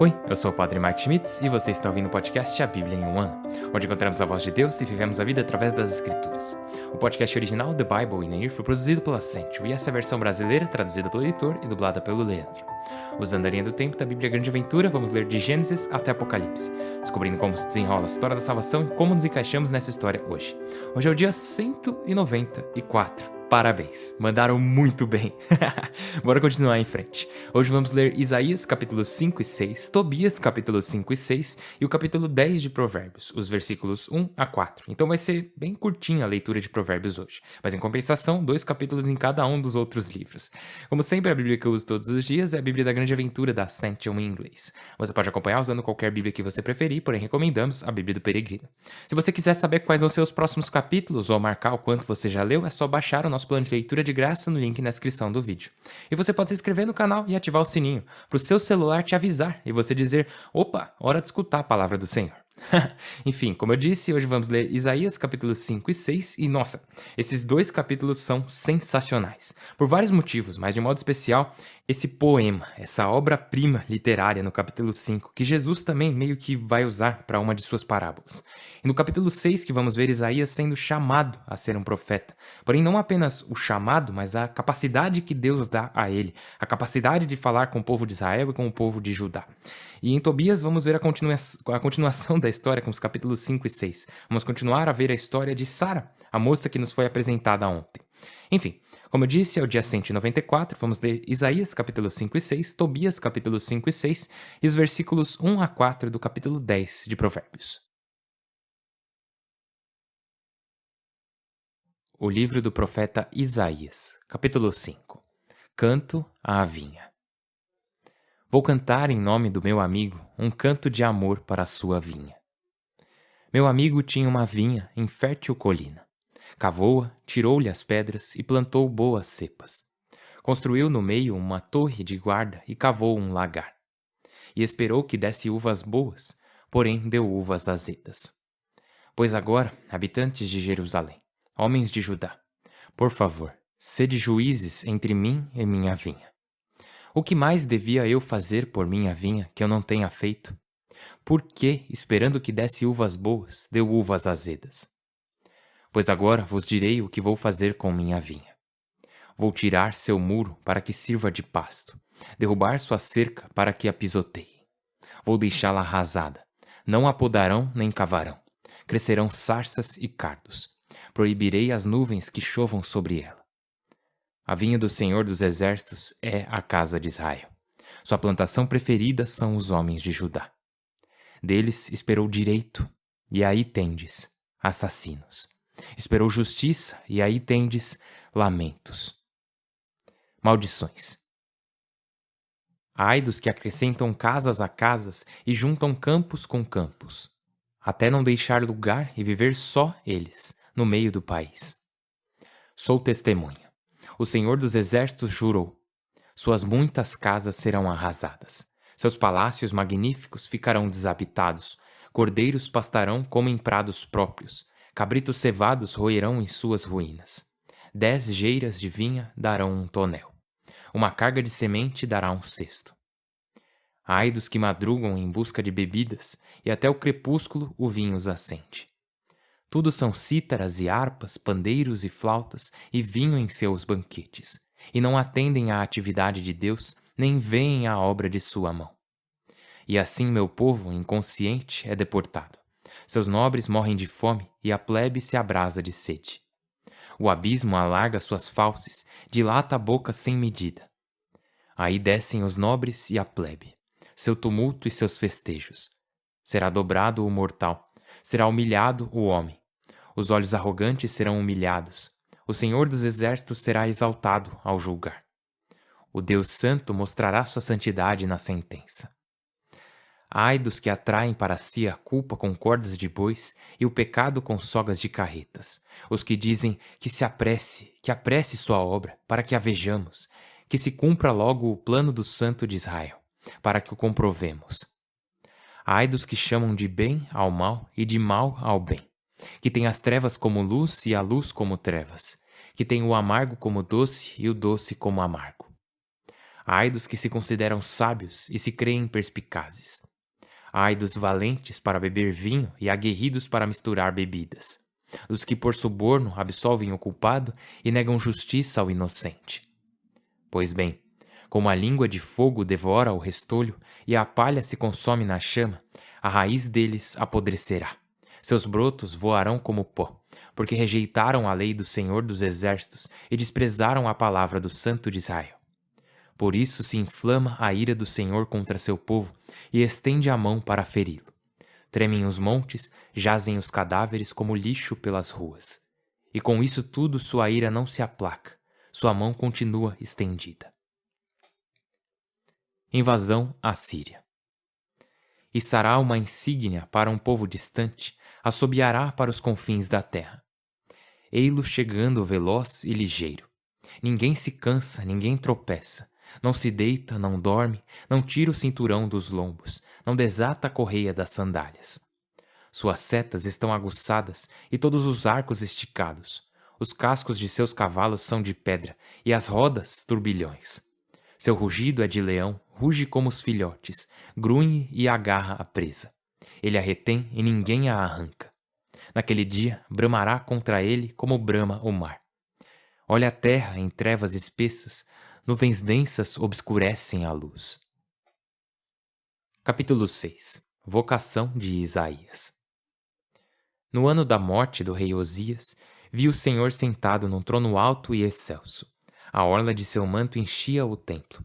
Oi, eu sou o Padre Mike Schmitz e você está ouvindo o podcast A Bíblia em um Ano, onde encontramos a voz de Deus e vivemos a vida através das Escrituras. O podcast original, The Bible in a Year, foi produzido pela Century e essa é a versão brasileira, traduzida pelo editor e dublada pelo Leandro. Usando a linha do tempo da Bíblia Grande Aventura, vamos ler de Gênesis até Apocalipse, descobrindo como se desenrola a história da salvação e como nos encaixamos nessa história hoje. Hoje é o dia 194. Parabéns, mandaram muito bem. Bora continuar em frente. Hoje vamos ler Isaías capítulos 5 e 6, Tobias capítulos 5 e 6 e o capítulo 10 de Provérbios, os versículos 1 a 4. Então vai ser bem curtinha a leitura de Provérbios hoje, mas em compensação, 2 capítulos em cada um dos outros livros. Como sempre, a Bíblia que eu uso todos os dias é a Bíblia da Grande Aventura da Century em inglês. Você pode acompanhar usando qualquer Bíblia que você preferir, porém recomendamos a Bíblia do Peregrino. Se você quiser saber quais vão ser os próximos capítulos ou marcar o quanto você já leu, é só baixar o nosso plano de leitura de graça no link na descrição do vídeo. E você pode se inscrever no canal e ativar o sininho, para o seu celular te avisar e você dizer, opa, hora de escutar a palavra do Senhor. Enfim, como eu disse, hoje vamos ler Isaías capítulos 5 e 6 e, nossa, esses dois capítulos são sensacionais. Por vários motivos, mas de modo especial, esse poema, essa obra-prima literária no capítulo 5, que Jesus também meio que vai usar para uma de suas parábolas. E no capítulo 6 que vamos ver Isaías sendo chamado a ser um profeta. Porém, não apenas o chamado, mas a capacidade que Deus dá a ele. A capacidade de falar com o povo de Israel e com o povo de Judá. E em Tobias vamos ver a continuação da história com os capítulos 5 e 6. Vamos continuar a ver a história de Sara, a moça que nos foi apresentada ontem. Enfim, como eu disse, é o dia 194, vamos ler Isaías capítulo 5 e 6, Tobias capítulo 5 e 6 e os versículos 1 a 4 do capítulo 10 de Provérbios. O livro do profeta Isaías, capítulo 5. Canto à vinha. Vou cantar em nome do meu amigo um canto de amor para a sua vinha. Meu amigo tinha uma vinha em fértil colina. Cavou-a, tirou-lhe as pedras e plantou boas cepas. Construiu no meio uma torre de guarda e cavou um lagar. E esperou que desse uvas boas, porém deu uvas azedas. Pois agora, habitantes de Jerusalém, homens de Judá, por favor, sede juízes entre mim e minha vinha. O que mais devia eu fazer por minha vinha que eu não tenha feito? Por que, esperando que desse uvas boas, deu uvas azedas? Pois agora vos direi o que vou fazer com minha vinha. Vou tirar seu muro para que sirva de pasto, derrubar sua cerca para que a pisoteie. Vou deixá-la arrasada, não a podarão nem cavarão. Crescerão sarças e cardos. Proibirei as nuvens que chovam sobre ela. A vinha do Senhor dos Exércitos é a casa de Israel. Sua plantação preferida são os homens de Judá. Deles esperou direito, e aí tendes assassinos. Esperou justiça, e aí tendes lamentos. Maldições. Ai dos que acrescentam casas a casas e juntam campos com campos, até não deixar lugar e viver só eles, no meio do país. Sou testemunha. O Senhor dos Exércitos jurou: suas muitas casas serão arrasadas. Seus palácios magníficos ficarão desabitados. Cordeiros pastarão como em prados próprios. Cabritos cevados roerão em suas ruínas. 10 geiras de vinha darão um tonel. Uma carga de semente dará um cesto. Ai dos que madrugam em busca de bebidas, e até o crepúsculo o vinho os acende. Tudo são cítaras e harpas, pandeiros e flautas, e vinho em seus banquetes. E não atendem à atividade de Deus, nem veem a obra de sua mão. E assim meu povo, inconsciente, é deportado. Seus nobres morrem de fome, e a plebe se abrasa de sede. O abismo alarga suas fauces, dilata a boca sem medida. Aí descem os nobres e a plebe, seu tumulto e seus festejos. Será dobrado o mortal, será humilhado o homem. Os olhos arrogantes serão humilhados. O Senhor dos Exércitos será exaltado ao julgar. O Deus Santo mostrará sua santidade na sentença. Ai dos que atraem para si a culpa com cordas de bois e o pecado com sogas de carretas. Os que dizem que apresse sua obra, para que a vejamos, que se cumpra logo o plano do Santo de Israel, para que o comprovemos. Ai dos que chamam de bem ao mal e de mal ao bem, que tem as trevas como luz e a luz como trevas, que tem o amargo como doce e o doce como amargo. Ai dos que se consideram sábios e se creem perspicazes. Ai dos valentes para beber vinho e aguerridos para misturar bebidas. Dos que por suborno absolvem o culpado e negam justiça ao inocente. Pois bem, como a língua de fogo devora o restolho e a palha se consome na chama, a raiz deles apodrecerá. Seus brotos voarão como pó, porque rejeitaram a lei do Senhor dos Exércitos e desprezaram a palavra do Santo de Israel. Por isso se inflama a ira do Senhor contra seu povo e estende a mão para feri-lo. Tremem os montes, jazem os cadáveres como lixo pelas ruas. E com isso tudo sua ira não se aplaca, sua mão continua estendida. Invasão à Síria. Içará uma insígnia para um povo distante, assobiará para os confins da terra. Ei-lo chegando veloz e ligeiro. Ninguém se cansa, ninguém tropeça. Não se deita, não dorme, não tira o cinturão dos lombos, não desata a correia das sandálias. Suas setas estão aguçadas e todos os arcos esticados. Os cascos de seus cavalos são de pedra e as rodas turbilhões. Seu rugido é de leão, ruge como os filhotes, grunhe e agarra a presa. Ele a retém e ninguém a arranca. Naquele dia, bramará contra ele como brama o mar. Olha a terra em trevas espessas, nuvens densas obscurecem a luz. Capítulo 6. Vocação de Isaías. No ano da morte do rei Osias, vi o Senhor sentado num trono alto e excelso. A orla de seu manto enchia o templo.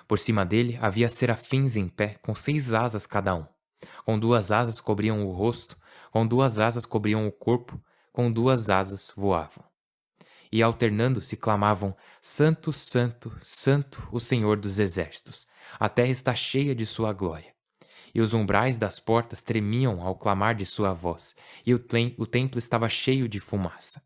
Por cima dele havia serafins em pé, com 6 asas cada um. Com 2 asas cobriam o rosto, com 2 asas cobriam o corpo, com 2 asas voavam. E alternando-se clamavam: Santo, Santo, Santo, o Senhor dos Exércitos. A terra está cheia de sua glória. E os umbrais das portas tremiam ao clamar de sua voz, e o templo estava cheio de fumaça.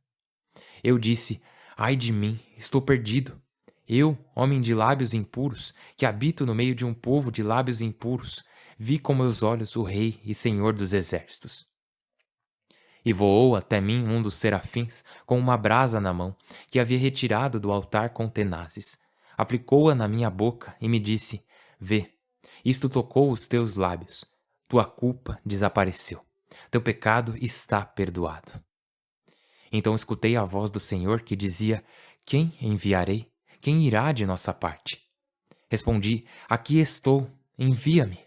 Eu disse: Ai de mim, estou perdido. Eu, homem de lábios impuros, que habito no meio de um povo de lábios impuros, vi com meus olhos o Rei e Senhor dos Exércitos. E voou até mim um dos serafins, com uma brasa na mão, que havia retirado do altar com tenazes. Aplicou-a na minha boca e me disse: Vê, isto tocou os teus lábios. Tua culpa desapareceu. Teu pecado está perdoado. Então escutei a voz do Senhor que dizia: Quem enviarei? Quem irá de nossa parte? Respondi: Aqui estou, envia-me.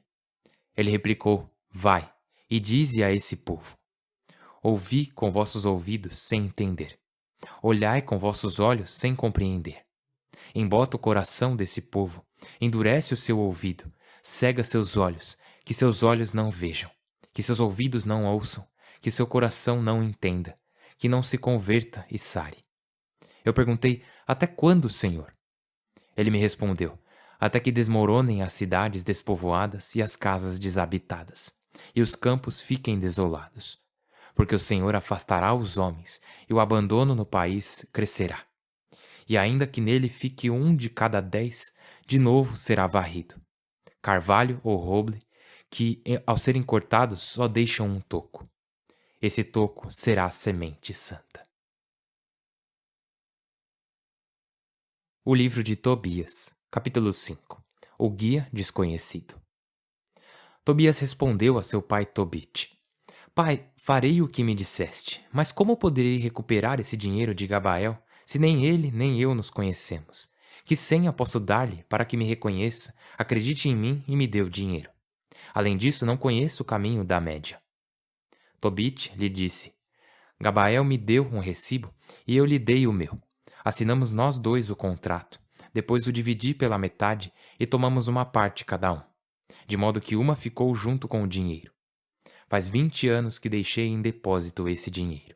Ele replicou: Vai, e dize a esse povo: Ouvi com vossos ouvidos sem entender. Olhai com vossos olhos sem compreender. Embota o coração desse povo, endurece o seu ouvido, cega seus olhos, que seus olhos não vejam, que seus ouvidos não ouçam, que seu coração não entenda, que não se converta e sare. Eu perguntei: Até quando, Senhor? Ele me respondeu: Até que desmoronem as cidades despovoadas e as casas desabitadas, e os campos fiquem desolados. Porque o Senhor afastará os homens, e o abandono no país crescerá. E ainda que nele fique 1 de cada 10, de novo será varrido. Carvalho ou roble, que ao serem cortados só deixam um toco. Esse toco será a semente santa. O livro de Tobias, capítulo 5. O guia desconhecido. Tobias respondeu a seu pai Tobit: Pai, farei o que me disseste, mas como poderei recuperar esse dinheiro de Gabael, se nem ele nem eu nos conhecemos? Que senha posso dar-lhe para que me reconheça, acredite em mim e me dê o dinheiro? Além disso, não conheço o caminho da Média. Tobit lhe disse: Gabael me deu um recibo e eu lhe dei o meu. Assinamos nós 2 o contrato, depois o dividi pela metade e tomamos uma parte cada um, de modo que uma ficou junto com o dinheiro. Faz 20 anos que deixei em depósito esse dinheiro.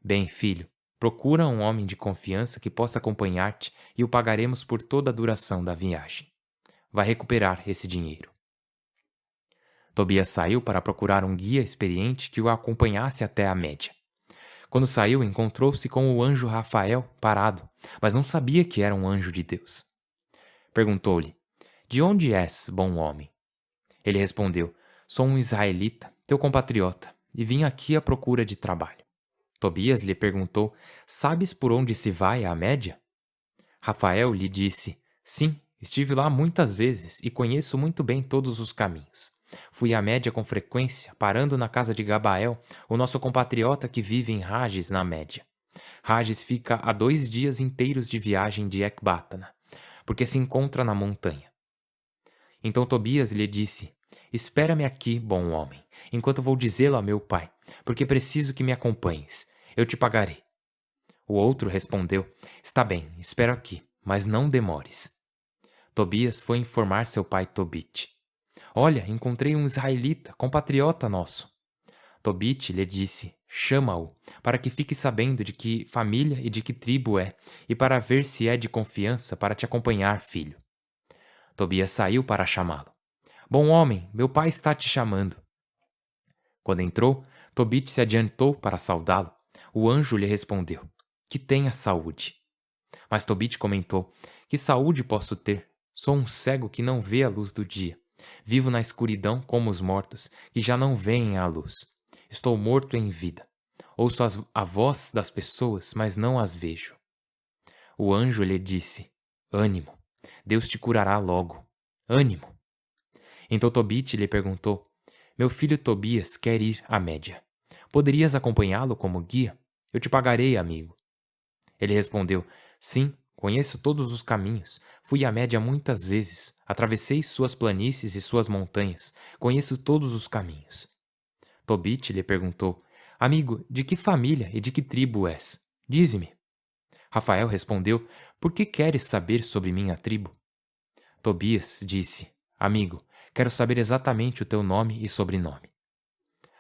Bem, filho, procura um homem de confiança que possa acompanhar-te e o pagaremos por toda a duração da viagem. Vai recuperar esse dinheiro. Tobias saiu para procurar um guia experiente que o acompanhasse até a Média. Quando saiu, encontrou-se com o anjo Rafael parado, mas não sabia que era um anjo de Deus. Perguntou-lhe: De onde és, bom homem? Ele respondeu: Sou um israelita, teu compatriota, e vim aqui à procura de trabalho. Tobias lhe perguntou: Sabes por onde se vai a Média? Rafael lhe disse: Sim, Estive lá muitas vezes e conheço muito bem todos os caminhos. Fui à Média com frequência, parando na casa de Gabael, o nosso compatriota que vive em Rages, na Média. Rages fica a 2 dias inteiros de viagem de Ecbátana, porque se encontra na montanha. Então Tobias lhe disse: Espera-me aqui, bom homem, enquanto vou dizê-lo a meu pai, porque preciso que me acompanhes. Eu te pagarei. O outro respondeu: Está bem, espero aqui, mas não demores. Tobias foi informar seu pai Tobite. Olha, encontrei um israelita, compatriota nosso. Tobite lhe disse: Chama-o, para que fique sabendo de que família e de que tribo é, e para ver se é de confiança para te acompanhar, filho. Tobias saiu para chamá-lo. Bom homem, meu pai está te chamando. Quando entrou, Tobite se adiantou para saudá-lo. O anjo lhe respondeu: Que tenha saúde. Mas Tobite comentou: Que saúde posso ter? Sou um cego que não vê a luz do dia. Vivo na escuridão como os mortos, que já não veem a luz. Estou morto em vida. Ouço a voz das pessoas, mas não as vejo. O anjo lhe disse: Ânimo, Deus te curará logo. Ânimo. Então Tobite lhe perguntou: Meu filho Tobias quer ir à Média. Poderias acompanhá-lo como guia? Eu te pagarei, amigo. Ele respondeu: Sim, conheço todos os caminhos. Fui à Média muitas vezes. Atravessei suas planícies e suas montanhas. Conheço todos os caminhos. Tobite lhe perguntou: Amigo, de que família e de que tribo és? Dize-me. Rafael respondeu: Por que queres saber sobre minha tribo? Tobias disse: Amigo, quero saber exatamente o teu nome e sobrenome.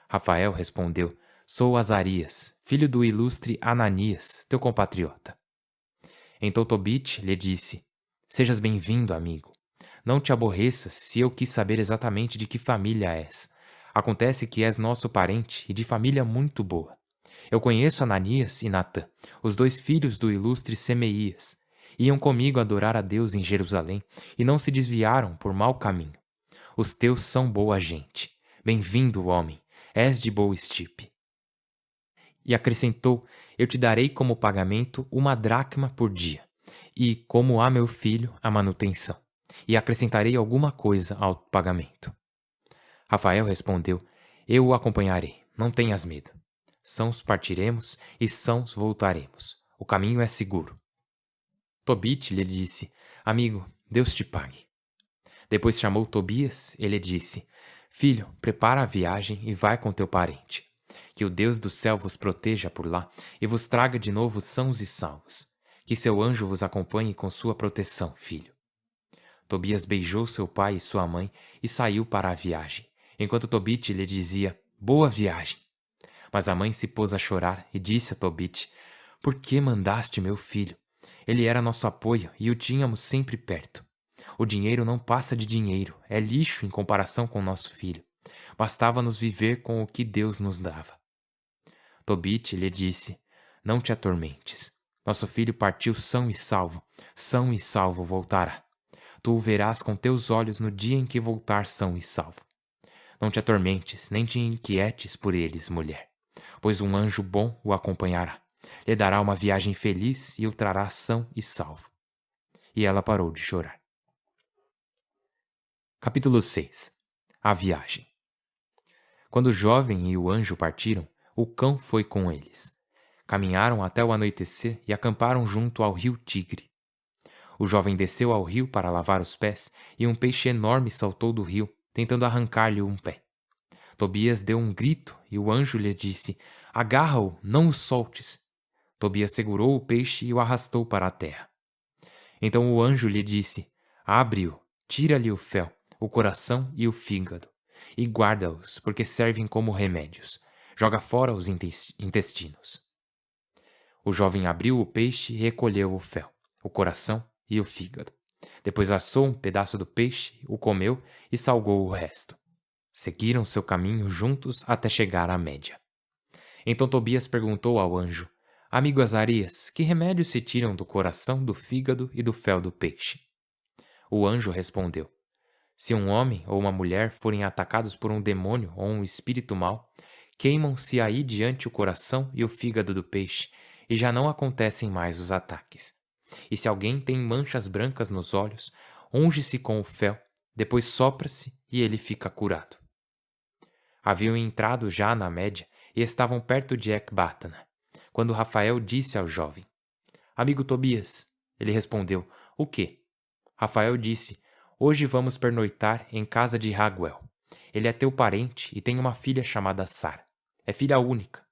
Rafael respondeu: Sou Azarias, filho do ilustre Ananias, teu compatriota. Então Tobite lhe disse: Sejas bem-vindo, amigo. Não te aborreças se eu quis saber exatamente de que família és. Acontece que és nosso parente e de família muito boa. Eu conheço Ananias e Natã, os 2 filhos do ilustre Semeías. Iam comigo adorar a Deus em Jerusalém e não se desviaram por mau caminho. Os teus são boa gente. Bem-vindo, homem. És de boa estirpe. E acrescentou: Eu te darei como pagamento 1 dracma por dia, e, como a meu filho, a manutenção. E acrescentarei alguma coisa ao pagamento. Rafael respondeu: Eu o acompanharei, não tenhas medo. Sãos partiremos e sãos voltaremos. O caminho é seguro. Tobite lhe disse: Amigo, Deus te pague. Depois chamou Tobias e lhe disse: Filho, prepara a viagem e vai com teu parente. Que o Deus do céu vos proteja por lá e vos traga de novo sãos e salvos. Que seu anjo vos acompanhe com sua proteção, filho. Tobias beijou seu pai e sua mãe e saiu para a viagem, enquanto Tobite lhe dizia: Boa viagem. Mas a mãe se pôs a chorar e disse a Tobite: Por que mandaste meu filho? Ele era nosso apoio e o tínhamos sempre perto. O dinheiro não passa de dinheiro, é lixo em comparação com nosso filho. Bastava-nos viver com o que Deus nos dava. Tobite lhe disse: Não te atormentes. Nosso filho partiu são e salvo voltará. Tu o verás com teus olhos no dia em que voltar são e salvo. Não te atormentes, nem te inquietes por eles, mulher, pois um anjo bom o acompanhará. Lhe dará uma viagem feliz e o trará são e salvo. E ela parou de chorar. Capítulo 6. A viagem. Quando o jovem e o anjo partiram, o cão foi com eles. Caminharam até o anoitecer e acamparam junto ao rio Tigre. O jovem desceu ao rio para lavar os pés e um peixe enorme saltou do rio, tentando arrancar-lhe um pé. Tobias deu um grito e o anjo lhe disse: Agarra-o, não o soltes. Tobias segurou o peixe e o arrastou para a terra. Então o anjo lhe disse: Abre-o, tira-lhe o fel, o coração e o fígado, e guarda-os, porque servem como remédios. Joga fora os intestinos. O jovem abriu o peixe e recolheu o fel, o coração e o fígado. Depois assou um pedaço do peixe, o comeu e salgou o resto. Seguiram seu caminho juntos até chegar à Média. Então Tobias perguntou ao anjo: Amigo Azarias, que remédios se tiram do coração, do fígado e do fel do peixe? O anjo respondeu: Se um homem ou uma mulher forem atacados por um demônio ou um espírito mau, queimam-se aí diante o coração e o fígado do peixe, e já não acontecem mais os ataques. E se alguém tem manchas brancas nos olhos, unge-se com o fel, depois sopra-se e ele fica curado. Haviam entrado já na Média e estavam perto de Ecbátana, quando Rafael disse ao jovem: Amigo Tobias. Ele respondeu: O quê? Rafael disse: Hoje vamos pernoitar em casa de Raguel. Ele é teu parente e tem uma filha chamada Sara. É filha única.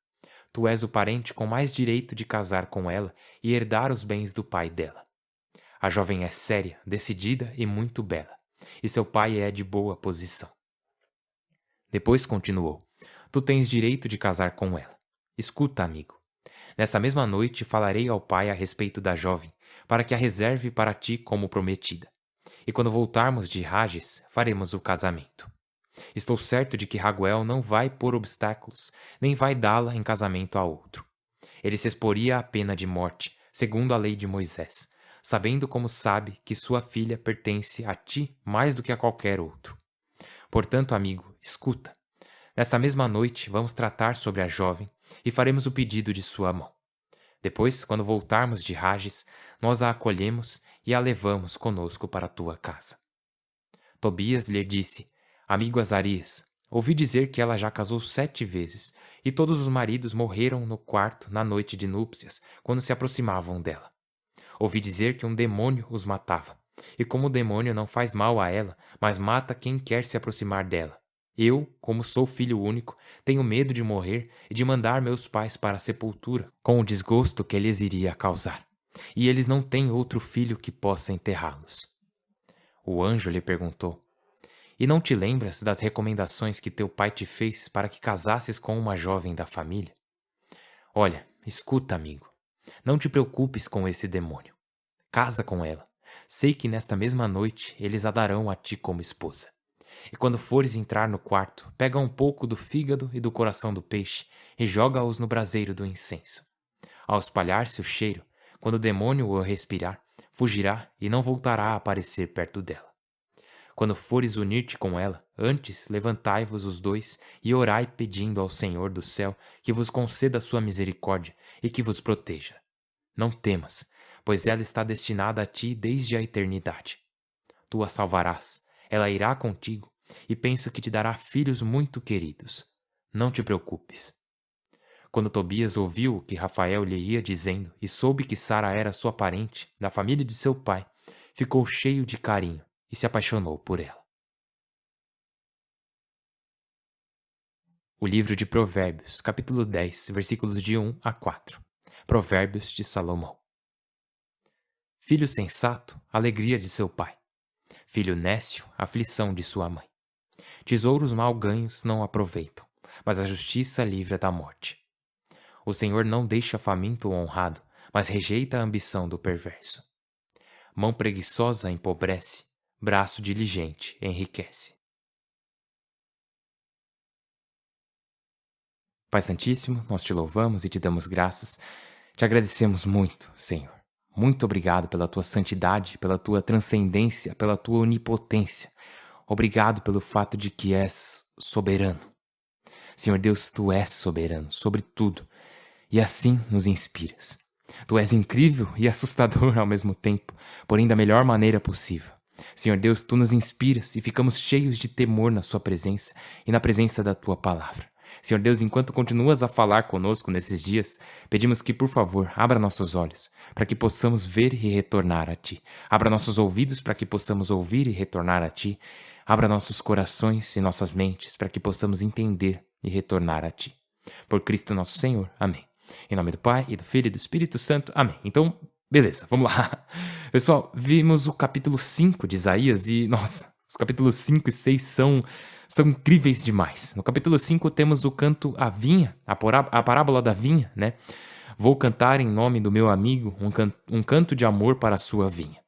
Tu és o parente com mais direito de casar com ela e herdar os bens do pai dela. A jovem é séria, decidida e muito bela, e seu pai é de boa posição. Depois continuou: Tu tens direito de casar com ela. Escuta, amigo. Nessa mesma noite falarei ao pai a respeito da jovem, para que a reserve para ti como prometida. E quando voltarmos de Rages, faremos o casamento. Estou certo de que Raguel não vai pôr obstáculos, nem vai dá-la em casamento a outro. Ele se exporia à pena de morte, segundo a lei de Moisés, sabendo como sabe que sua filha pertence a ti mais do que a qualquer outro. Portanto, amigo, escuta. Nesta mesma noite vamos tratar sobre a jovem e faremos o pedido de sua mão. Depois, quando voltarmos de Rages, nós a acolhemos e a levamos conosco para a tua casa. Tobias lhe disse: Amigo Azarias, ouvi dizer que ela já casou 7 vezes, e todos os maridos morreram no quarto na noite de núpcias, quando se aproximavam dela. Ouvi dizer que um demônio os matava, e como o demônio não faz mal a ela, mas mata quem quer se aproximar dela. Eu, como sou filho único, tenho medo de morrer e de mandar meus pais para a sepultura, com o desgosto que lhes iria causar. E eles não têm outro filho que possa enterrá-los. O anjo lhe perguntou: E não te lembras das recomendações que teu pai te fez para que casasses com uma jovem da família? Olha, escuta, amigo. Não te preocupes com esse demônio. Casa com ela. Sei que nesta mesma noite eles a darão a ti como esposa. E quando fores entrar no quarto, pega um pouco do fígado e do coração do peixe e joga-os no braseiro do incenso. Ao espalhar-se o cheiro, quando o demônio o respirar, fugirá e não voltará a aparecer perto dela. Quando fores unir-te com ela, antes levantai-vos os dois e orai pedindo ao Senhor do céu que vos conceda a sua misericórdia e que vos proteja. Não temas, pois ela está destinada a ti desde a eternidade. Tu a salvarás, ela irá contigo, e penso que te dará filhos muito queridos. Não te preocupes. Quando Tobias ouviu o que Rafael lhe ia dizendo e soube que Sara era sua parente, da família de seu pai, ficou cheio de carinho e se apaixonou por ela. O livro de Provérbios, capítulo 10, versículos de 1 a 4. Provérbios de Salomão. Filho sensato, alegria de seu pai. Filho nécio, aflição de sua mãe. Tesouros mal ganhos não aproveitam, mas a justiça livra da morte. O Senhor não deixa faminto o honrado, mas rejeita a ambição do perverso. Mão preguiçosa empobrece, braço diligente enriquece. Pai Santíssimo, nós te louvamos e te damos graças. Te agradecemos muito, Senhor. Muito obrigado pela tua santidade, pela tua transcendência, pela tua onipotência. Obrigado pelo fato de que és soberano. Senhor Deus, tu és soberano sobre tudo e assim nos inspiras. Tu és incrível e assustador ao mesmo tempo, porém da melhor maneira possível. Senhor Deus, tu nos inspiras e ficamos cheios de temor na sua presença e na presença da tua palavra. Senhor Deus, enquanto continuas a falar conosco nesses dias, pedimos que, por favor, abra nossos olhos, para que possamos ver e retornar a Ti. Abra nossos ouvidos para que possamos ouvir e retornar a Ti. Abra nossos corações e nossas mentes para que possamos entender e retornar a Ti. Por Cristo nosso Senhor. Amém. Em nome do Pai, e do Filho e do Espírito Santo. Amém. Então, beleza, vamos lá. Pessoal, vimos o capítulo 5 de Isaías e, nossa, os capítulos 5 e 6 são incríveis demais. No capítulo 5 temos o canto à vinha, a parábola da vinha, né? Vou cantar em nome do meu amigo um canto de amor para a sua vinha.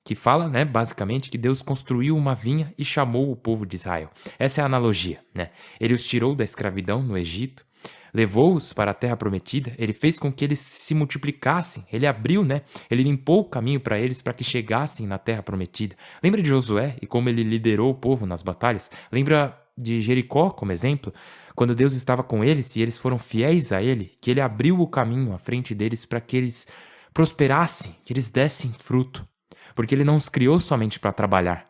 Que fala, né, basicamente, que Deus construiu uma vinha e chamou o povo de Israel. Essa é a analogia, né? Ele os tirou da escravidão no Egito, levou-os para a terra prometida, ele fez com que eles se multiplicassem, ele abriu, né? Ele limpou o caminho para eles para que chegassem na terra prometida. Lembra de Josué e como ele liderou o povo nas batalhas? Lembra de Jericó como exemplo? Quando Deus estava com eles e eles foram fiéis a ele, que ele abriu o caminho à frente deles para que eles prosperassem, que eles dessem fruto. porque Ele não os criou somente para trabalhar,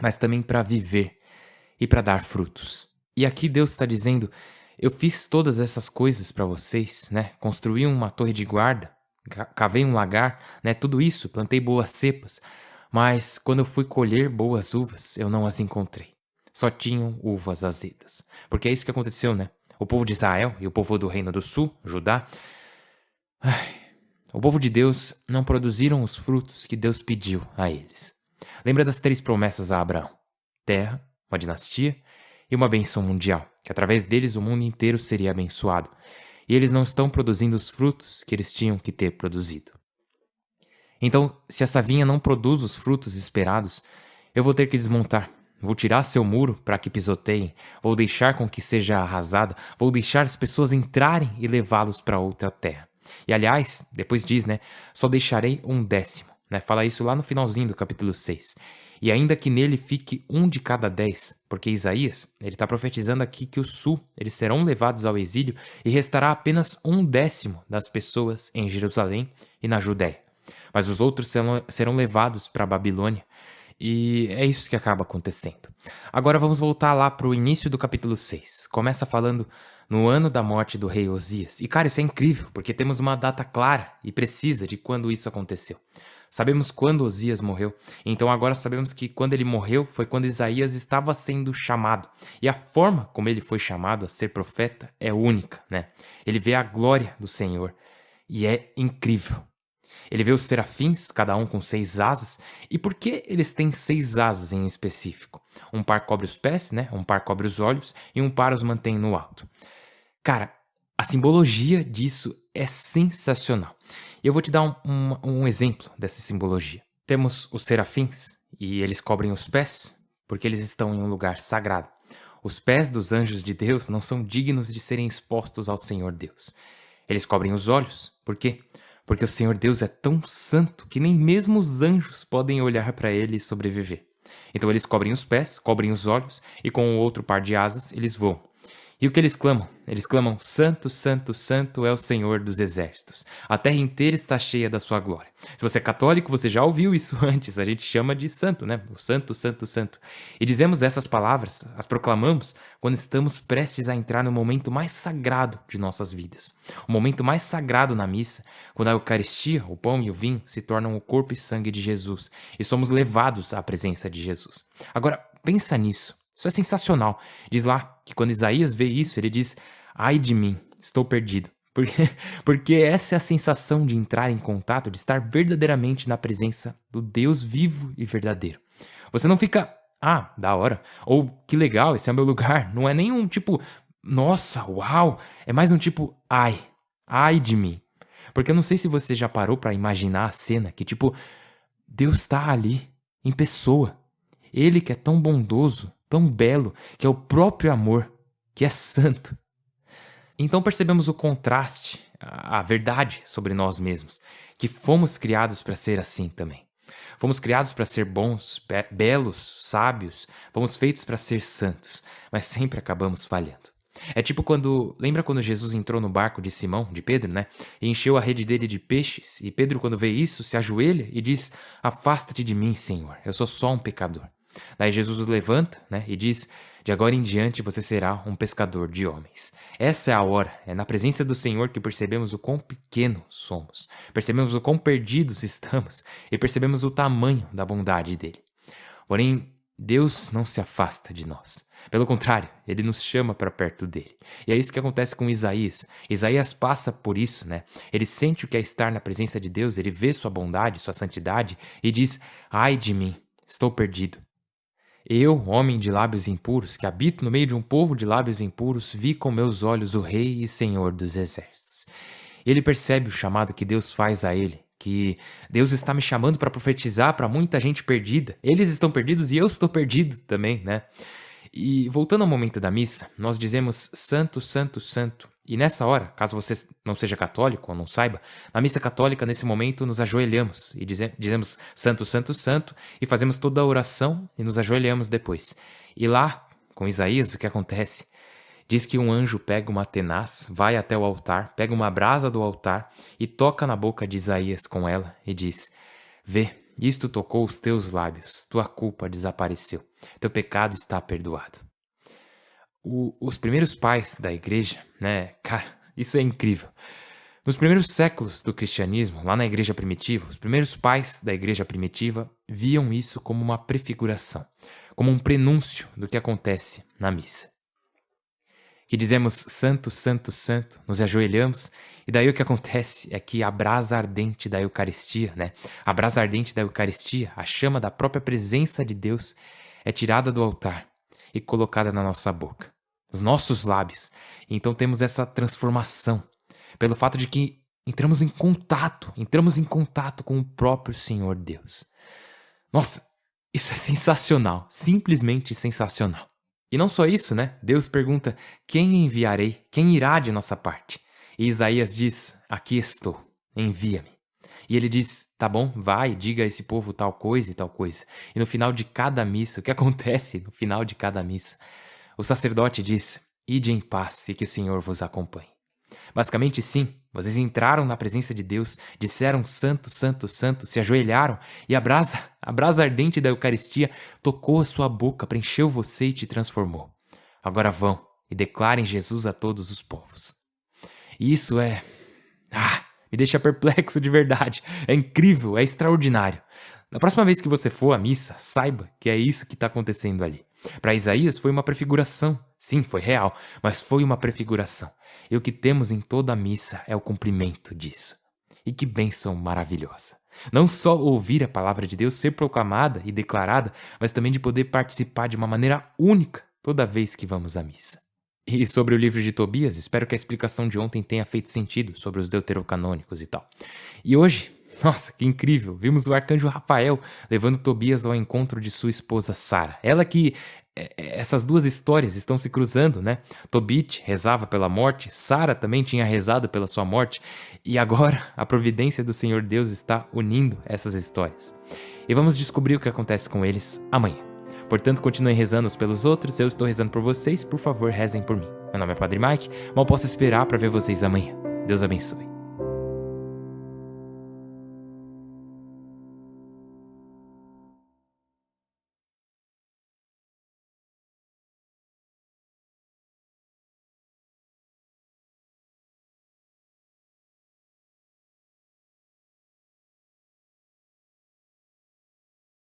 mas também para viver e para dar frutos. E aqui Deus está dizendo: eu fiz todas essas coisas para vocês, né? Construí uma torre de guarda, cavei um lagar, né? Tudo isso, plantei boas cepas, mas quando eu fui colher boas uvas, eu não as encontrei. Só tinham uvas azedas. Porque é isso que aconteceu, né? O povo de Israel e o povo do Reino do Sul, Judá, o povo de Deus não produziram os frutos que Deus pediu a eles. Lembra das 3 promessas a Abraão: terra, uma dinastia e uma bênção mundial, que através deles o mundo inteiro seria abençoado. E eles não estão produzindo os frutos que eles tinham que ter produzido. Então, se essa vinha não produz os frutos esperados, eu vou ter que desmontar. Vou tirar seu muro para que pisoteiem, vou deixar com que seja arrasada, vou deixar as pessoas entrarem e levá-los para outra terra. E aliás, depois diz, né, só deixarei 1/10, né, fala isso lá no finalzinho do capítulo 6. E ainda que nele fique 1 de cada 10, porque Isaías, ele está profetizando aqui que o sul, eles serão levados ao exílio e restará apenas 1/10 das pessoas em Jerusalém e na Judéia. Mas os outros serão levados para a Babilônia. E é isso que acaba acontecendo. Agora vamos voltar lá para o início do capítulo 6. Começa falando no ano da morte do rei Osias. E cara, isso é incrível, porque temos uma data clara e precisa de quando isso aconteceu. Sabemos quando Osias morreu, então agora sabemos que quando ele morreu foi quando Isaías estava sendo chamado. E a forma como ele foi chamado a ser profeta é única, né? Ele vê a glória do Senhor e é incrível. Ele vê os serafins, cada um com 6 asas. E por que eles têm 6 asas em específico? Um par cobre os pés, né? Um par cobre os olhos e um par os mantém no alto. Cara, a simbologia disso é sensacional. E eu vou te dar um exemplo dessa simbologia. Temos os serafins e eles cobrem os pés porque eles estão em um lugar sagrado. Os pés dos anjos de Deus não são dignos de serem expostos ao Senhor Deus. Eles cobrem os olhos. Por quê? Porque o Senhor Deus é tão santo que nem mesmo os anjos podem olhar para ele e sobreviver. Então eles cobrem os pés, cobrem os olhos e com o outro par de asas eles voam. E o que eles clamam? Eles clamam: Santo, Santo, Santo é o Senhor dos exércitos. A terra inteira está cheia da sua glória. Se você é católico, você já ouviu isso antes. A gente chama de santo, né? O Santo, Santo, Santo. E dizemos essas palavras, as proclamamos, quando estamos prestes a entrar no momento mais sagrado de nossas vidas. O momento mais sagrado na missa, quando a Eucaristia, o pão e o vinho, se tornam o corpo e sangue de Jesus. E somos levados à presença de Jesus. Agora, pensa nisso. Isso é sensacional. Diz lá que quando Isaías vê isso, ele diz: ai de mim, estou perdido. Porque essa é a sensação de entrar em contato, de estar verdadeiramente na presença do Deus vivo e verdadeiro. Você não fica: ah, da hora, ou que legal, esse é o meu lugar. Não é nem um tipo: nossa, uau. É mais um tipo: ai de mim. Porque eu não sei se você já parou para imaginar a cena que tipo, Deus está ali, em pessoa. Ele que é tão bondoso, tão belo, que é o próprio amor, que é santo. Então percebemos o contraste, a verdade sobre nós mesmos, que fomos criados para ser assim também. Fomos criados para ser bons, belos, sábios, fomos feitos para ser santos, mas sempre acabamos falhando. É tipo lembra quando Jesus entrou no barco de Simão, de Pedro, né? E encheu a rede dele de peixes, e Pedro, quando vê isso, se ajoelha e diz: afasta-te de mim, Senhor, eu sou só um pecador. Daí Jesus os levanta, né, e diz: de agora em diante você será um pescador de homens. Essa é a hora, é na presença do Senhor que percebemos o quão pequeno somos, percebemos o quão perdidos estamos e percebemos o tamanho da bondade dele. Porém, Deus não se afasta de nós. Pelo contrário, ele nos chama para perto dele. E é isso que acontece com Isaías. Isaías passa por isso, né? Ele sente o que é estar na presença de Deus, ele vê sua bondade, sua santidade e diz: ai de mim, estou perdido. Eu, homem de lábios impuros, que habito no meio de um povo de lábios impuros, vi com meus olhos o Rei e Senhor dos exércitos. Ele percebe o chamado que Deus faz a ele, que Deus está me chamando para profetizar para muita gente perdida. Eles estão perdidos e eu estou perdido também, né? E voltando ao momento da missa, nós dizemos Santo, Santo, Santo. E nessa hora, caso você não seja católico ou não saiba, na missa católica, nesse momento, nos ajoelhamos e dizemos Santo, Santo, Santo e fazemos toda a oração e nos ajoelhamos depois. E lá, com Isaías, o que acontece? Diz que um anjo pega uma tenaz, vai até o altar, pega uma brasa do altar e toca na boca de Isaías com ela e diz: vê, isto tocou os teus lábios, tua culpa desapareceu, teu pecado está perdoado. Os primeiros pais da igreja, né, cara, isso é incrível. Nos primeiros séculos do cristianismo, lá na igreja primitiva, os primeiros pais da igreja primitiva viam isso como uma prefiguração, como um prenúncio do que acontece na missa. Que dizemos santo, santo, santo, nos ajoelhamos, e daí o que acontece é que a brasa ardente da Eucaristia, né? A brasa ardente da Eucaristia, a chama da própria presença de Deus, é tirada do altar e colocada na nossa boca, nos nossos lábios. E então temos essa transformação, pelo fato de que entramos em contato com o próprio Senhor Deus. Nossa, isso é sensacional, simplesmente sensacional. E não só isso, né? Deus pergunta: quem enviarei? Quem irá de nossa parte? E Isaías diz: aqui estou, envia-me. E ele diz: tá bom, vai, diga a esse povo tal coisa e tal coisa. E no final de cada missa, o que acontece no final de cada missa? O sacerdote diz: ide em paz e que o Senhor vos acompanhe. Basicamente, sim, vocês entraram na presença de Deus, disseram santo, santo, santo, se ajoelharam e a brasa ardente da Eucaristia tocou a sua boca, preencheu você e te transformou. Agora vão e declarem Jesus a todos os povos. E isso me deixa perplexo de verdade. É incrível, é extraordinário. Na próxima vez que você for à missa, saiba que é isso que está acontecendo ali. Para Isaías foi uma prefiguração. Sim, foi real, mas foi uma prefiguração. E o que temos em toda a missa é o cumprimento disso. E que bênção maravilhosa. Não só ouvir a palavra de Deus ser proclamada e declarada, mas também de poder participar de uma maneira única toda vez que vamos à missa. E sobre o livro de Tobias, espero que a explicação de ontem tenha feito sentido sobre os deuterocanônicos e tal. E hoje, nossa, que incrível, vimos o arcanjo Rafael levando Tobias ao encontro de sua esposa Sara. Ela que essas duas histórias estão se cruzando, né? Tobit rezava pela morte, Sara também tinha rezado pela sua morte, e agora a providência do Senhor Deus está unindo essas histórias. E vamos descobrir o que acontece com eles amanhã. Portanto, continuem rezando uns pelos outros, eu estou rezando por vocês, por favor, rezem por mim. Meu nome é Padre Mike, mal posso esperar para ver vocês amanhã. Deus abençoe.